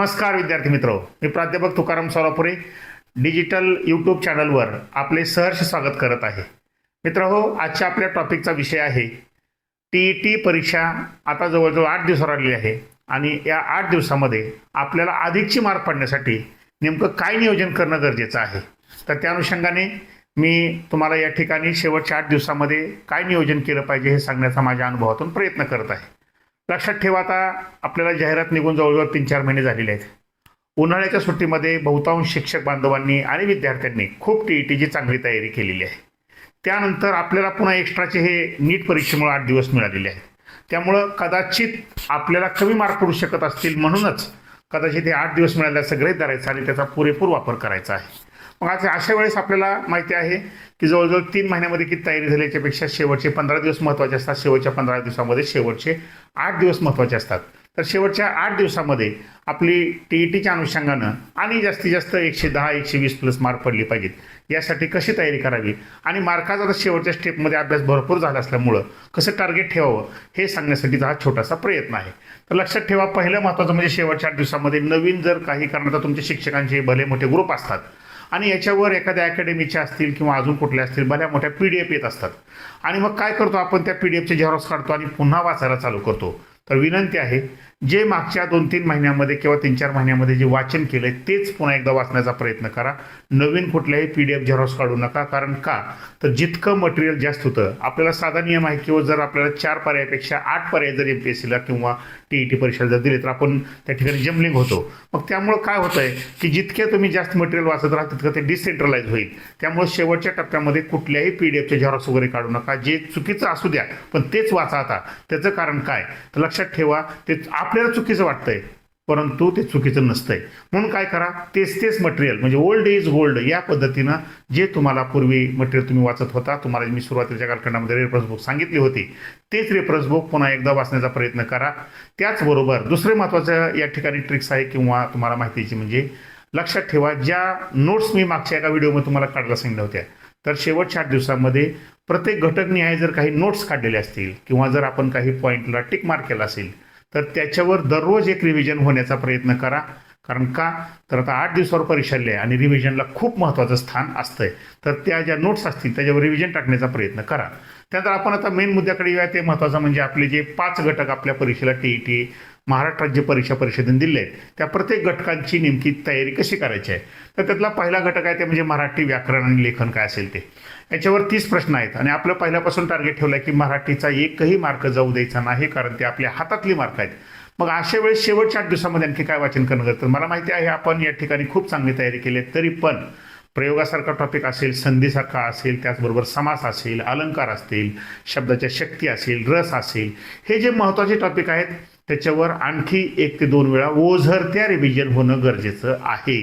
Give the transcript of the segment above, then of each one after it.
नमस्कार विद्यार्थी मित्र, मी प्राध्यापक तुकाराम सोलापुरे डिजिटल यूट्यूब चॅनलवर आपले सहर्ष स्वागत करत आहे. मित्रहो, आजच्या आपल्या टॉपिकचा विषय आहे TET परीक्षा. आता जवळजवळ 8 दिवसावर आलेली आहे आणि या 8 दिवसामध्ये आपल्याला अधिकची मार्क पडण्यासाठी नेमकं काय नियोजन करणं गरजेचं आहे. तर त्या अनुषंगाने मी तुम्हाला या ठिकाणी शेवटच्या 8 दिवसामध्ये काय नियोजन केलं पाहिजे हे सांगण्याचा माझ्या अनुभवातून प्रयत्न करत आहे. लक्षात ठेवा, आता आपल्याला जाहिरात निघून जवळजवळ 3-4 महिने झालेले आहेत. उन्हाळ्याच्या सुट्टीमध्ये बहुतांश शिक्षक बांधवांनी आणि विद्यार्थ्यांनी खूप TETची चांगली तयारी केलेली आहे. त्यानंतर आपल्याला पुन्हा एक्स्ट्राचे हे नीट परीक्षेमुळे 8 दिवस मिळालेले आहेत. त्यामुळं कदाचित आपल्याला कमी मार्क पडू शकत असतील, म्हणूनच कदाचित हे 8 दिवस मिळाल्याचं गृहीत धरायचं आणि त्याचा पुरेपूर वापर करायचा आहे. मग आज अशा वेळेस आपल्याला माहिती आहे की जवळजवळ 3 महिन्यामध्ये किती तयारी झाली याच्यापेक्षा शेवटचे 15 दिवस महत्त्वाचे असतात. शेवटच्या 15 दिवसामध्ये शेवटचे 8 दिवस महत्त्वाचे असतात. तर शेवटच्या 8 दिवसामध्ये आपली TETच्या अनुषंगानं आणि जास्तीत जास्त 110-120 प्लस मार्क पडले पाहिजेत. यासाठी कशी तयारी करावी आणि मार्काचा आता शेवटच्या स्टेपमध्ये अभ्यास भरपूर झाला असल्यामुळं कसं टार्गेट ठेवावं हे सांगण्यासाठीचा हा छोटासा प्रयत्न आहे. तर लक्षात ठेवा, पहिलं महत्त्वाचं म्हणजे शेवटच्या 8 दिवसामध्ये नवीन जर काही कारणाचा तुमच्या शिक्षकांचे भले मोठे ग्रुप असतात आणि याच्यावर एखाद्या अकॅडमीच्या असतील किंवा अजून कुठल्या असतील भल्या मोठ्या PDF येत असतात आणि मग काय करतो आपण, त्या PDFचे झेरॉक्स काढतो आणि पुन्हा वाचायला चालू करतो. तर विनंती आहे, जे मागच्या 2-3 महिन्यामध्ये किंवा 3-4 महिन्यामध्ये जे वाचन केलंय तेच पुन्हा एकदा वाचण्याचा प्रयत्न करा. नवीन कुठल्याही PDF झेरॉक्स काढू नका. कारण का, तर जितकं मटेरियल जास्त होतं, आपल्याला साधा नियम आहे किंवा जर आपल्याला 4 पर्यायापेक्षा 8 पर्याय जर MPSCला किंवा TET परीक्षेला जर दिले तर आपण त्या ठिकाणी जम्बलिंग होतो. मग त्यामुळं काय होतंय की जितके तुम्ही जास्त मटेरियल वाचत राहा तितकं ते डिसेंट्रलाइज होईल. त्यामुळे शेवटच्या टप्प्यामध्ये कुठल्याही PDFचे झेरॉक्स वगैरे काढू नका. जे चुकीचं असू द्या पण तेच वाचा. आता त्याचं कारण काय, तर लक्षात ठेवा, ते आपल्याला चुकीचं वाटतंय परंतु ते चुकीचं नसतंय. म्हणून काय करा, तेच मटेरियल म्हणजे ओल्ड इज गोल्ड या पद्धतीनं जे तुम्हाला पूर्वी मटेरियल तुम्ही वाचत होता, तुम्हाला मी सुरुवातीच्या कालखंडामध्ये रेफरन्स बुक सांगितली होती, तेच रेफरन्स बुक पुन्हा एकदा वाचण्याचा प्रयत्न करा. त्याचबरोबर दुसरे महत्त्वाचं या ठिकाणी ट्रिक्स आहे किंवा तुम्हाला माहितीची म्हणजे लक्षात ठेवा, ज्या नोट्स मी मागच्या एका व्हिडिओमध्ये तुम्हाला काढायला सांगितल्या होत्या, तर शेवटच्या 8 दिवसामध्ये प्रत्येक घटकनिहाय जर काही नोट्स काढलेले असतील किंवा जर आपण काही पॉईंटला टिक मार्क केला असेल तर त्याच्यावर दररोज एक रिव्हिजन होण्याचा प्रयत्न करा. कारण का, तर आता 8 दिवसावर परीक्षा आली आहे आणि रिव्हिजनला खूप महत्त्वाचं स्थान असतंय. तर त्या ज्या नोट्स असतील त्याच्यावर रिव्हिजन टाकण्याचा प्रयत्न करा. त्यानंतर आपण आता मेन मुद्द्याकडे येऊया. ते महत्त्वाचं म्हणजे आपले जे 5 घटक आपल्या परीक्षेला TET महाराष्ट्र राज्य परीक्षा परिषदेने दिले आहेत, त्या प्रत्येक घटकांची नेमकी तयारी कशी करायची आहे. तर त्यातला पहिला घटक आहे ते म्हणजे मराठी व्याकरण आणि लेखन काय असेल ते. याच्यावर 30 प्रश्न आहेत आणि आपलं पहिल्यापासून टार्गेट ठेवलं आहे की मराठीचा एकही मार्क जाऊ द्यायचा नाही, कारण ते आपल्या हातातली मार्क आहेत. मग अशा वेळेस शेवटच्या 8 दिवसामध्ये आणखी काय वाचन करणं गरजेचं. मला माहिती आहे आपण या ठिकाणी खूप चांगली तयारी केली आहे, तरी पण प्रयोगासारखा टॉपिक असेल, संधीसारखा असेल, त्याचबरोबर समास असेल, अलंकार असतील, शब्दाच्या शक्ती असेल, रस असेल, हे जे महत्त्वाचे टॉपिक आहेत त्याच्यावर आणखी 1 ते 2 वेळा ओझरत्या रिव्हिजन होणं गरजेचं आहे.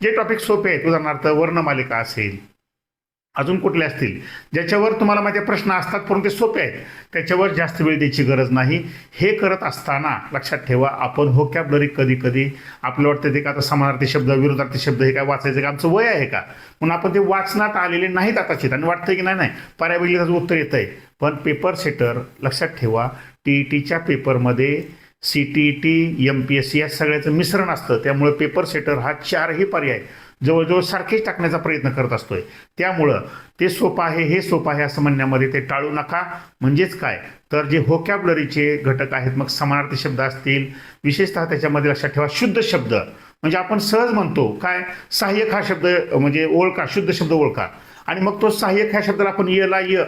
जे टॉपिक सोपे आहेत, उदाहरणार्थ वर्णमालिका असेल, अजून कुठले असतील ज्याच्यावर तुम्हाला माहिती प्रश्न असतात परंतु ते सोपे आहेत, त्याच्यावर जास्त वेळ द्यायची गरज नाही. हे करत असताना लक्षात ठेवा, आपण व्होकॅब्युलरी कधी आपलं वाटतं ते का आता समानार्थी शब्द, विरुद्धार्थी शब्द हे काय वाचायचं का, आमचं वय आहे का, म्हणून आपण ते वाचनात आलेले नाहीत आताचे आणि वाटतं की नाही पर्याय बघितलं त्याचं उत्तर येतंय. पण पेपर सेटर लक्षात ठेवा, TETच्या पेपरमध्ये CTET MPSC या सगळ्याचं मिश्रण असतं. त्यामुळे पेपर सेटर हा 4ही पर्याय जवळजवळ सारखेच टाकण्याचा प्रयत्न करत असतोय. त्यामुळं ते सोपं आहे, हे सोपं आहे असं म्हणण्यामध्ये ते टाळू नका. म्हणजेच काय, तर जे व्होकॅब्युलरीचे घटक आहेत, मग समानार्थी शब्द असतील, विशेषतः त्याच्यामध्ये लक्षात ठेवा शुद्ध शब्द म्हणजे आपण सहज म्हणतो काय, सहाय्यक हा शब्द म्हणजे ओळखा, शुद्ध शब्द ओळखा आणि मग तो सहाय्यक ह्या शब्दाला आपण यला य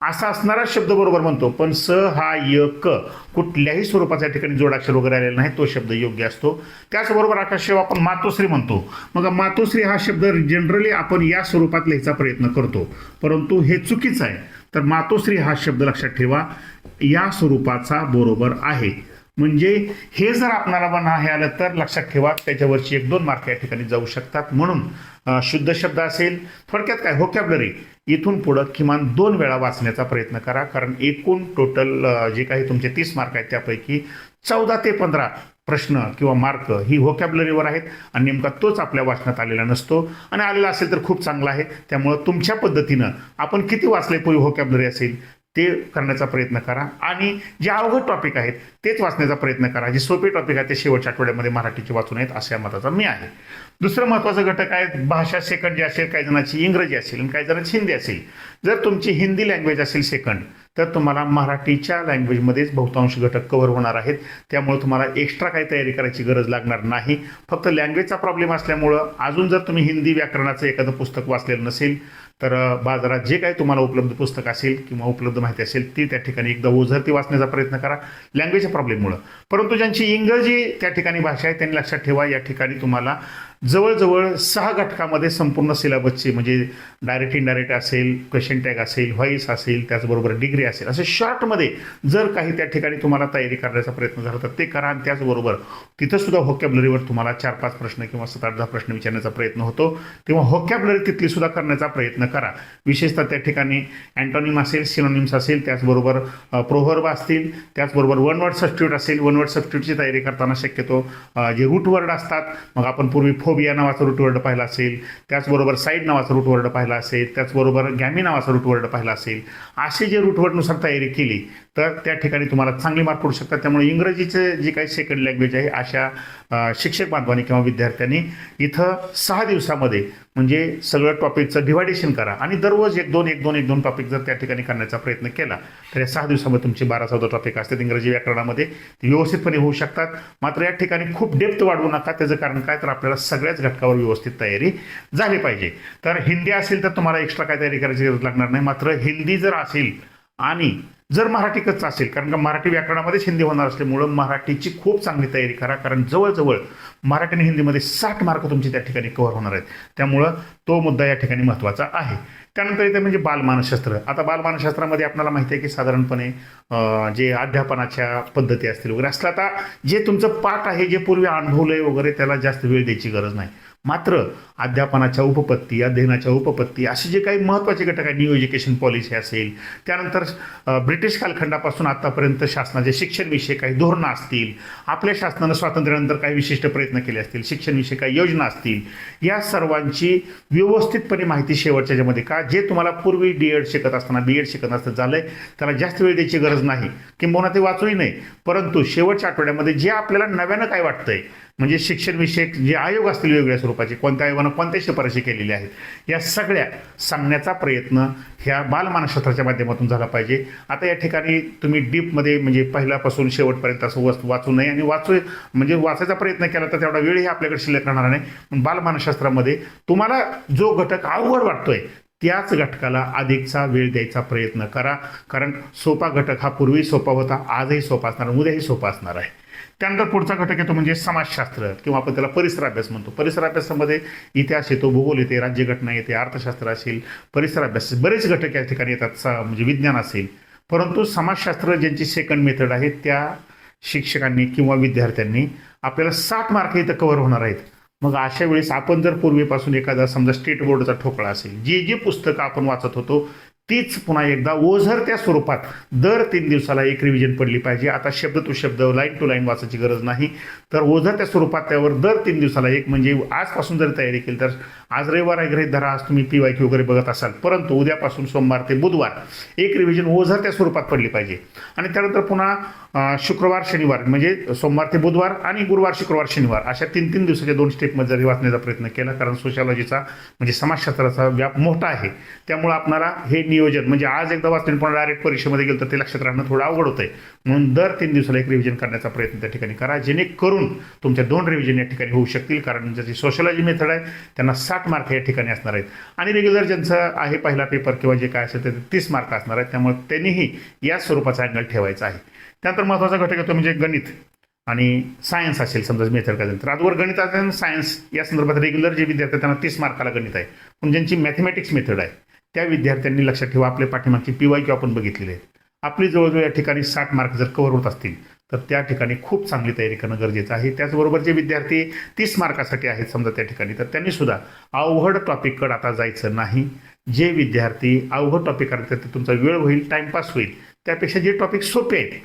असा असणारा शब्द बरोबर म्हणतो, पण सहाय्यक कुठल्याही स्वरूपाचा या ठिकाणी जोडाक्षर वगैरे आलेला नाही, तो शब्द योग्य असतो. त्याचबरोबर आकाशशिवाय आपण मातोश्री म्हणतो, मग मातोश्री हा शब्द जनरली आपण या स्वरूपात लिहायचा प्रयत्न करतो, परंतु हे चुकीचं आहे. तर मातोश्री हा शब्द लक्षात ठेवा या स्वरूपाचा बरोबर आहे. म्हणजे हे जर आपल्याला हे आलं तर लक्षात ठेवा त्याच्यावरची 1-2 मार्क या ठिकाणी जाऊ शकतात. म्हणून शुद्ध शब्द असेल, थोडक्यात काय व्होकॅब्युलरी इथून पुढं किमान 2 वेळा वाचण्याचा प्रयत्न करा. कारण एकूण टोटल जे काही तुमचे 30 मार्क आहेत त्यापैकी 14 ते 15 प्रश्न किंवा मार्क ही व्होकॅब्युलरीवर आहेत आणि नेमका तोच आपल्या वाचनात आलेला नसतो आणि आलेला असेल तर खूप चांगला आहे. त्यामुळं तुमच्या पद्धतीनं आपण किती वाचले पूर्वी व्होकॅब्युलरी असेल ते करण्याचा प्रयत्न करा आणि जे अवघड टॉपिक आहेत तेच वाचण्याचा प्रयत्न करा. जे सोपे टॉपिक आहेत ते शेवटच्या आठवड्यामध्ये मराठीचे वाचून आहेत अशा मताचा मी आहे. दुसरं महत्त्वाचं घटक आहे भाषा सेकंड जे असेल, काही जणांची इंग्रजी असेल आणि काही जणांची हिंदी असेल. जर तुमची हिंदी लँग्वेज असेल सेकंड तर तुम्हाला मराठीच्या लँग्वेजमध्येच बहुतांश घटक कव्हर होणार आहेत. त्यामुळे तुम्हाला एक्स्ट्रा काही तयारी करायची गरज लागणार नाही. फक्त लँग्वेजचा प्रॉब्लेम असल्यामुळं अजून जर तुम्ही हिंदी व्याकरणाचं एखादं पुस्तक वाचलेलं नसेल तर बाजारात जे काही तुम्हाला उपलब्ध पुस्तक असेल किंवा उपलब्ध माहिती असेल ती त्या ठिकाणी एकदा ओझरती वाचण्याचा प्रयत्न करा लँग्वेजच्या प्रॉब्लेममुळं. परंतु ज्यांची इंग्रजी त्या ठिकाणी भाषा आहे त्यांनी लक्षात ठेवा या ठिकाणी तुम्हाला जवळजवळ 6 घटकामध्ये संपूर्ण सिलेबसची म्हणजे डायरेक्ट इनडायरेक्ट असेल, क्वेश्चन टॅग असेल, व्हॉइस असेल, त्याचबरोबर डिग्री असेल, असे शॉर्टमध्ये जर काही त्या ठिकाणी तुम्हाला तयारी करण्याचा प्रयत्न झाला तर ते करा. आणि त्याचबरोबर तिथं सुद्धा व्होकॅब्युलरीवर तुम्हाला 4-5 प्रश्न किंवा 7-8-10 प्रश्न विचारण्याचा प्रयत्न होतो. तेव्हा व्होकॅब्युलरी तिथली सुद्धा करण्याचा प्रयत्न करा. विशेषतः त्या ठिकाणी अँटोनिम असेल, सिनोनिम्स असेल, त्याचबरोबर प्रोव्हर्ब असतील, त्याचबरोबर वन वर्ड सबस्टिट्यूट असेल. वन वर्ड सबस्टिट्यूटची तयारी करताना शक्यतो जे रूट वर्ड असतात, मग आपण पूर्वी फोबिया नावाचा रूट वर्ड पाहिला असेल, त्याचबरोबर साईड नावाचा रूट वर्ड पाहिला असेल, त्याचबरोबर गॅमी नावाचा रूट वर्ड पाहिला असेल. असे जे रूट वर्डनुसार तयारी केली तर त्या ठिकाणी तुम्हाला चांगले मार्क पडू शकतात. त्यामुळे इंग्रजीचे जी काही सेकंड लँग्वेज आहे अशा शिक्षक बांधवांनी किंवा विद्यार्थ्यांनी इथं 6 दिवसामध्ये म्हणजे सगळं टॉपिकचं डिव्हायडेशन करा आणि दररोज 1-2 टॉपिक जर त्या ठिकाणी करण्याचा प्रयत्न केला तर या 6 दिवसामध्ये तुमचे 12-14 टॉपिक असतात इंग्रजी व्याकरणामध्ये ते व्यवस्थितपणे होऊ शकतात. मात्र या ठिकाणी खूप डेप्थ वाढवू नका. त्याचं कारण काय तर आपल्याला सगळ्याच घटकावर व्यवस्थित तयारी झाली पाहिजे. तर हिंदी असेल तर तुम्हाला एक्स्ट्रा काय तयारी करायची गरज लागणार नाही. मात्र हिंदी जर असेल आणि जर मराठी कच्चं असेल, कारण का मराठी व्याकरणामध्येच हिंदी होणार असल्यामुळं मराठीची खूप चांगली तयारी करा. कारण जवळजवळ मराठी आणि हिंदीमध्ये 60 मार्क तुमचे त्या ठिकाणी कव्हर होणार आहेत. त्यामुळं तो मुद्दा या ठिकाणी महत्त्वाचा आहे. त्यानंतर इथे म्हणजे बालमानसशास्त्र. आता बालमानसशास्त्रामध्ये आपल्याला माहिती आहे की साधारणपणे जे अध्यापनाच्या पद्धती असतील वगैरे असलं, आता जे तुमचं पाठ आहे जे पूर्वी अनुभवलंय वगैरे त्याला जास्त वेळ द्यायची गरज नाही. मात्र अध्यापनाच्या उपपत्ती, अध्ययनाच्या उपपत्ती असे जे काही महत्त्वाचे घटक आहे, न्यू एज्युकेशन पॉलिसी असेल, त्यानंतर ब्रिटिश कालखंडापासून आतापर्यंत शासनाचे शिक्षणविषयी काही धोरणं असतील, आपल्या शासनानं स्वातंत्र्यानंतर काही विशिष्ट प्रयत्न केले असतील, शिक्षणविषयी काही योजना असतील, या सर्वांची व्यवस्थितपणे माहिती शेवटच्या ज्यामध्ये का जे तुम्हाला पूर्वी D.Ed शिकत असताना B.Ed शिकत असताना झालंय त्याला जास्त वेळ द्यायची गरज नाही, किंबहुना ते वाचूही नाही. परंतु शेवटच्या आठवड्यामध्ये जे आपल्याला नव्यानं काय वाटतंय म्हणजे शिक्षणविषयक जे आयोग असतील वेगवेगळ्या स्वरूपाचे, कोणत्या आयोगानं कोणत्या शिफारशी केलेल्या आहेत, या सगळ्या सांगण्याचा प्रयत्न ह्या बालमानसशास्त्राच्या माध्यमातून झाला पाहिजे. आता या ठिकाणी तुम्ही डीपमध्ये म्हणजे पहिल्यापासून शेवटपर्यंत असं वाचू नये आणि म्हणजे वाचायचा प्रयत्न केला तर तेवढा वेळही आपल्याकडे शिल्लक राहणार नाही. पण बालमानसशास्त्रामध्ये तुम्हाला जो घटक अवघड वाटतोय त्याच घटकाला अधिकचा वेळ द्यायचा प्रयत्न करा. कारण सोपा घटक हा पूर्वी सोपा होता, आजही सोपा असणार, उद्याही सोपा असणार आहे. त्यानंतर पुढचा घटक येतो म्हणजे समाजशास्त्र किंवा आपण त्याला परिसर अभ्यास म्हणतो. परिसर अभ्यासामध्ये इतिहास येतो, भूगोल येते, राज्यघटना येते, अर्थशास्त्र असेल, परिसर अभ्यास, बरेच घटक या ठिकाणी येतात, म्हणजे विज्ञान असेल. परंतु समाजशास्त्र ज्यांची सेकंड मेथड आहे त्या शिक्षकांनी किंवा विद्यार्थ्यांनी आपल्याला 60 मार्क इथं कव्हर होणार आहेत. मग अशा वेळेस आपण जर पूर्वीपासून एखादा समजा स्टेट बोर्डचा ठोकळा असेल, जी पुस्तकं आपण वाचत होतो तीच पुन्हा एकदा ओझरत्या स्वरूपात दर 3 दिवसाला एक रिव्हिजन पडली पाहिजे. आता शब्द टू शब्द, लाईन टू लाईन वाचायची गरज नाही. तर ओझरत्या स्वरूपात त्यावर दर 3 दिवसाला एक, म्हणजे आजपासून जर तयारी केली तर आज रविवार आहे गृहीत धरा, आज तुम्ही PYQ वगैरे बघत असाल, परंतु उद्यापासून सोमवार ते बुधवार एक रिव्हिजन ओझरत्या स्वरूपात पडली पाहिजे. आणि त्यानंतर पुन्हा शुक्रवार शनिवार म्हणजे सोमवार ते बुधवार आणि गुरुवार शुक्रवार शनिवार अशा 3-3 दिवसाच्या 2 स्टेपमध्ये जरी वाचण्याचा प्रयत्न केला, कारण सोशॉलॉजीचा म्हणजे समाजशास्त्राचा व्याप मोठा आहे. त्यामुळे आपल्याला हे नियोजन म्हणजे आज एकदा वाचून पण डायरेक्ट परीक्षेमध्ये गेलं तर ते लक्षात राहणं थोडं अवघड होतंय. म्हणून दर 3 दिवसाला एक रिव्हिजन करण्याचा प्रयत्न त्या ठिकाणी करा, जेणेकरून तुमच्या 2 रिव्हिजन या ठिकाणी होऊ शकतील. कारण ज्याची सोशॉलॉजी मेथड आहे त्यांना 60 मार्क या ठिकाणी असणार आहेत आणि रेग्युलर ज्यांचं आहे पहिला पेपर किंवा जे काय असेल ते 30 मार्क असणार आहेत. त्यामुळे त्यांनीही या स्वरूपाचा अँगल ठेवायचा आहे. त्यानंतर महत्त्वाचा घटक येतो म्हणजे गणित आणि सायन्स असेल, समजा मेथड काय तर आजवर गणित असेल सायन्स या संदर्भात रेग्युलर जे विद्यार्थी त्यांना 30 मार्काला गणित आहे. पण ज्यांची मॅथमॅटिक्स मेथड आहे त्या विद्यार्थ्यांनी लक्षात ठेवा, आपल्या पाठीमागची PYQ आपण बघितलेली आहे, आपली जवळजवळ या ठिकाणी 60 मार्क जर कव्हर होत असतील तर त्या ठिकाणी खूप चांगली तयारी करणं गरजेचं आहे. त्याचबरोबर जे विद्यार्थी 30 मार्कासाठी आहेत समजा त्या ठिकाणी, तर त्यांनी सुद्धा अवघड टॉपिककडे आता जायचं नाही. जे विद्यार्थी अवघड टॉपिक करतात ते तुमचा वेळ होईल, टाइमपास होईल, त्यापेक्षा जे टॉपिक सोपे आहेत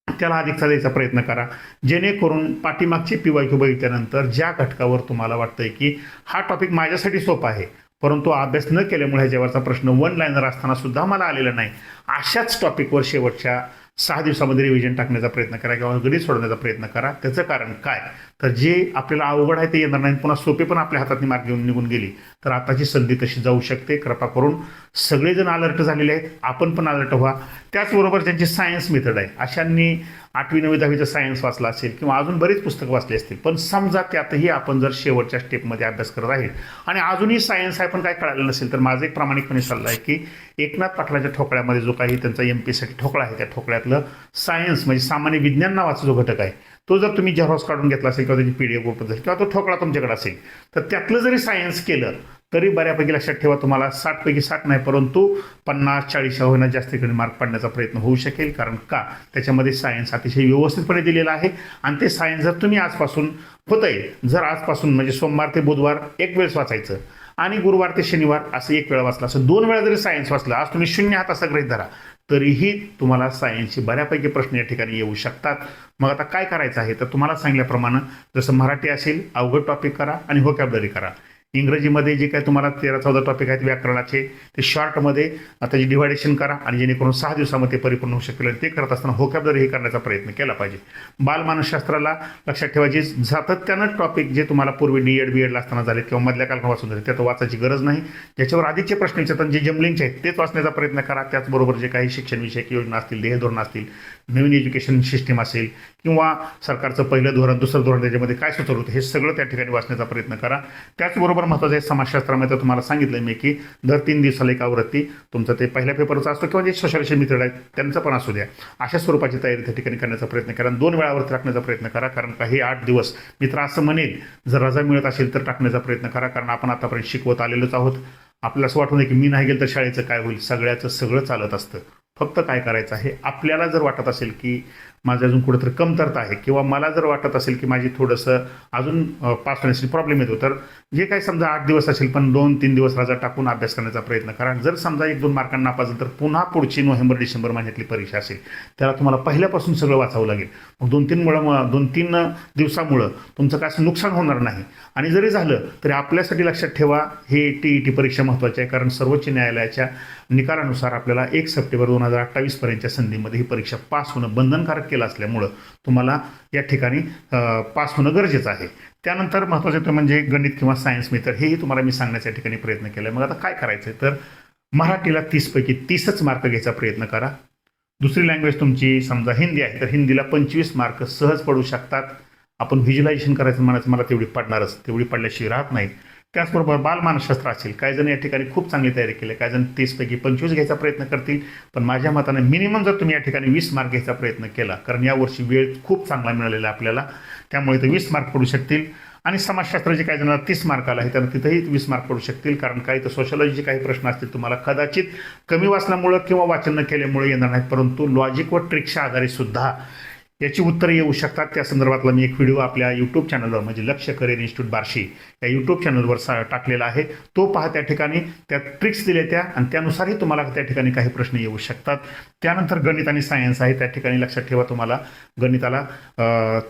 त्याला अधिकचा द्यायचा प्रयत्न करा, जेणेकरून पाठीमागची PYQ बघितल्यानंतर ज्या घटकावर तुम्हाला वाटतंय की हा टॉपिक माझ्यासाठी सोपा आहे परंतु अभ्यास न केल्यामुळे ह्याच्यावरचा प्रश्न वन लाईनर असताना सुद्धा मला आलेला नाही. अशाच टॉपिकवर शेवटच्या 6 दिवसामध्ये रिव्हिजन टाकण्याचा प्रयत्न करा किंवा गणित सोडवण्याचा प्रयत्न करा. त्याचं कारण काय, तर जे आपल्याला अवघड आहे ते येणार नाही, पुन्हा सोपे पण आपल्या हातात मार्ग घेऊन निघून गेली तर आताची संधी तशी जाऊ शकते. कृपा करून सगळेजण अलर्ट झालेले आहेत, आपण पण अलर्ट व्हा. त्याचबरोबर ज्यांची सायन्स मेथड आहे अशांनी 8वी 9वी 10वीचं सायन्स वाचला असेल किंवा अजून बरीच पुस्तकं वाचली असतील, पण समजा त्यातही आपण जर शेवटच्या स्टेपमध्ये अभ्यास करत आहे आणि अजूनही सायन्स आहे पण काय कळालं नसेल, तर माझा एक प्रामाणिकपणे सल्ला आहे की एकनाथ पाटलाच्या ठोकळ्यामध्ये जो काही त्यांचा MP साठी ठोकळा आहे त्या ठोकळ्यातलं सायन्स म्हणजे सामान्य विज्ञान नावाचा जो घटक आहे तो जर तुम्ही झेरॉक्स काढून घेतला असेल किंवा त्याची PDF उपलब्ध असेल किंवा तो ठोकळा तुमच्याकडे असेल तर त्यातलं जरी सायन्स केलं तरी बऱ्यापैकी लक्षात ठेवा तुम्हाला 60 पैकी 60 नाही परंतु 50-40 होईना जास्तीकडे मार्क पडण्याचा प्रयत्न होऊ शकेल. कारण का, त्याच्यामध्ये सायन्स अतिशय व्यवस्थितपणे दिलेला आहे आणि ते सायन्स जर तुम्ही आजपासून होतंय, जर आजपासून म्हणजे सोमवार ते बुधवार एक वेळेस वाचायचं आणि गुरुवार ते शनिवार असं एक वेळा वाचलं, असं 2 वेळा जरी सायन्स वाचलं, आज तुम्ही 0 आहात असं गृहीत धरा, तरीही तुम्हाला सायन्सचे बऱ्यापैकी प्रश्न या ठिकाणी येऊ शकतात. मग आता काय करायचं आहे, तर तुम्हाला सांगितल्याप्रमाणे जसं मराठी असेल अवघड टॉपिक करा आणि व्होकॅब्युलरी करा. इंग्रजीमध्ये जे काही तुम्हाला 13-14 टॉपिक आहेत व्याकरणाचे ते शॉर्टमध्ये त्याची डिव्हायडेशन करा आणि जेणेकरून 6 दिवसामध्ये परिपूर्ण होऊ शकेल. ते करत असताना व्होकॅब्युलरी हे करण्याचा प्रयत्न केला पाहिजे. बालमानसशास्त्राला लक्षात ठेवा, जे सातत्यानं टॉपिक जे तुम्हाला पूर्वी D.Ed. B.Ed. असताना झाले किंवा मधल्या काळात वाचून झाले त्यात वाचायची गरज नाही. ज्याच्यावर आधीचे प्रश्न विचारतात जे जमलिंगचे आहेत तेच वाचण्याचा प्रयत्न करा. त्याचबरोबर जे काही शिक्षणविषयक योजना असतील, ध्येयधोरण असतील, नवीन एज्युकेशन सिस्टीम असेल किंवा सरकारचं पहिलं धोरण दुसरं धोरण त्याच्यामध्ये काय सुचवलं होतं हे सगळं त्या ठिकाणी वाचण्याचा प्रयत्न करा. त्याचबरोबर महत्त्वाचं आहे समाजशास्त्रामध्ये तुम्हाला सांगितलं मी की दर 3 दिवसाला एक आवृत्ती तुमचं ते पहिल्या पेपरचा असतो किंवा जे सोशल मेथड आहेत त्यांचं पण असू द्या, अशा स्वरूपाची तयारी त्या ठिकाणी करण्याचा प्रयत्न करा. 2 वेळावरती टाकण्याचा प्रयत्न करा, कारण काही 8 दिवस मित्र असं म्हणेल जर रजा मिळत असेल तर टाकण्याचा प्रयत्न करा, कारण आपण आतापर्यंत शिकवत आलेलोच आहोत. आपल्याला असं वाटू नये की मी नाही गेलं तर शाळेचं काय होईल, सगळ्याचं सगळं चालत असतं. फक्त काय करायचं आहे, आपल्याला जर वाटत असेल की माझं अजून कुठेतरी कमतरता आहे किंवा मला जर वाटत असेल की माझी थोडंसं अजून पास होण्यासाठी प्रॉब्लेम येतो, तर जे काही समजा 8 दिवस असेल पण 2-3 दिवस रजा टाकून अभ्यास करण्याचा प्रयत्न करा. जर समजा 1-2 मार्कांना नापास झालं तर पुन्हा पुढची नोव्हेंबर-डिसेंबर महिन्यातली परीक्षा असेल त्याला तुम्हाला पहिल्यापासून सगळं वाचावं लागेल. मग 2-3 दिवसामुळं तुमचं काय असं नुकसान होणार नाही. आणि जरी झालं तरी आपल्यासाठी लक्षात ठेवा हे TET परीक्षा महत्त्वाची आहे, कारण सर्वोच्च न्यायालयाच्या निकालानुसार आपल्याला 1 सप्टेंबर 2028 पर्यंतच्या संधीमध्ये ही परीक्षा पास होणं बंधनकारक केलं असल्यामुळं तुम्हाला या ठिकाणी पास होणं गरजेचं आहे. त्यानंतर महत्त्वाचं म्हणजे गणित किंवा सायन्स मेथड हेही तुम्हाला मी सांगण्याचा ठिकाणी प्रयत्न केला. मग आता काय करायचं तर मराठीला 30 पैकी 30च मार्क घ्यायचा प्रयत्न करा. दुसरी लँग्वेज तुमची समजा हिंदी आहे तर हिंदीला 25 मार्क सहज पडू शकतात. आपण व्हिज्युलायझेशन करायचं म्हणायचं मला तेवढी पडणारच, तेवढी पडल्याशिवाय राहत नाही. त्याचबरोबर बालमानसशास्त्र असेल, काही जण या ठिकाणी खूप चांगली तयारी केली, काही जण 30 पैकी 25 घ्यायचा प्रयत्न करतील, पण माझ्या मताने मिनिमम जर तुम्ही या ठिकाणी 20 मार्क घ्यायचा प्रयत्न केला, कारण यावर्षी वेळ खूप चांगला मिळालेला आहे आपल्याला, त्यामुळे ते 20 मार्क पडू शकतील. आणि समाजशास्त्र जे काही जणांना 30 मार्क आला आहे त्यांना तिथेही 20 मार्क पडू शकतील, कारण काही तर सोशॉलॉजीचे काही प्रश्न असतील तुम्हाला कदाचित कमी वाचल्यामुळं किंवा वाचन न केल्यामुळे येणार नाहीत, परंतु लॉजिक व ट्रिक्सच्या आधारे सुद्धा याची उत्तरं येऊ शकतात. त्या संदर्भातला मी एक व्हिडिओ आपल्या यूट्यूब चॅनलवर म्हणजे लक्ष्य करिअर इन्स्टिट्यूट बार्शी या यूट्यूब चॅनलवर टाकलेला आहे, तो पहा. त्या ठिकाणी त्या ट्रिक्स दिल्या त्या आणि त्यानुसारही तुम्हाला त्या ठिकाणी काही प्रश्न येऊ शकतात. त्यानंतर गणित आणि सायन्स आहे, त्या ठिकाणी लक्षात ठेवा तुम्हाला गणिताला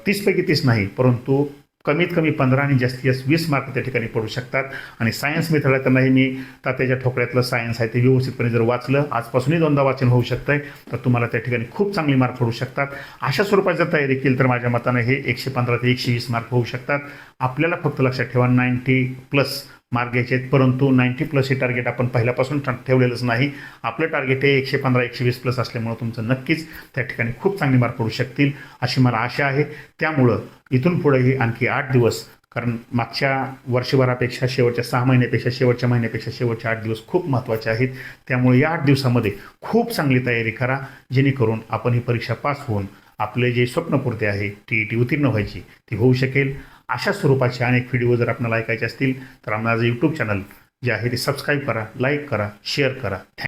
30 पैकी 30 नाही परंतु कमीत कमी 15 आणि जास्तीत जास्त 20 मार्क त्या ठिकाणी पडू शकतात. आणि सायन्स मेथड आहे त्यांनाही मी तात्याच्या ठोकळ्यातलं सायन्स आहे ते व्यवस्थितपणे जर वाचलं, आजपासूनही 2दा वाचन होऊ शकतंय, तर तुम्हाला त्या ठिकाणी खूप चांगली मार्क पडू शकतात. अशा स्वरूपात जर तयारी केली तर माझ्या मताने हे 115 ते 120 मार्क होऊ शकतात. आपल्याला फक्त लक्षात ठेवा 90+ मार्क घ्यायचे आहेत, परंतु 90+ हे टार्गेट आपण पहिल्यापासून ठेवलेलंच नाही. आपलं टार्गेट हे 115-120+ असल्यामुळं तुमचं नक्कीच त्या ठिकाणी खूप चांगली मार्क पडू शकतील अशी मला आशा आहे. त्यामुळं इथून पुढेही आणखी 8 दिवस, कारण मागच्या वर्षभरापेक्षा शेवटच्या 6 महिन्यापेक्षा शेवटच्या महिन्यापेक्षा शेवटचे 8 दिवस खूप महत्त्वाचे आहेत. त्यामुळे या 8 दिवसामध्ये खूप चांगली तयारी करा, जेणेकरून आपण ही परीक्षा पास होऊन आपले जे स्वप्नपूर्ती आहे TET उत्तीर्ण व्हायची ती होऊ शकेल. अशा स्वरूपाचे अनेक व्हिडिओ जर आपल्याला ऐकायचे असतील तर माझं यूट्यूब चॅनल जे आहे ते सबस्क्राईब करा, लाईक करा, शेअर करा.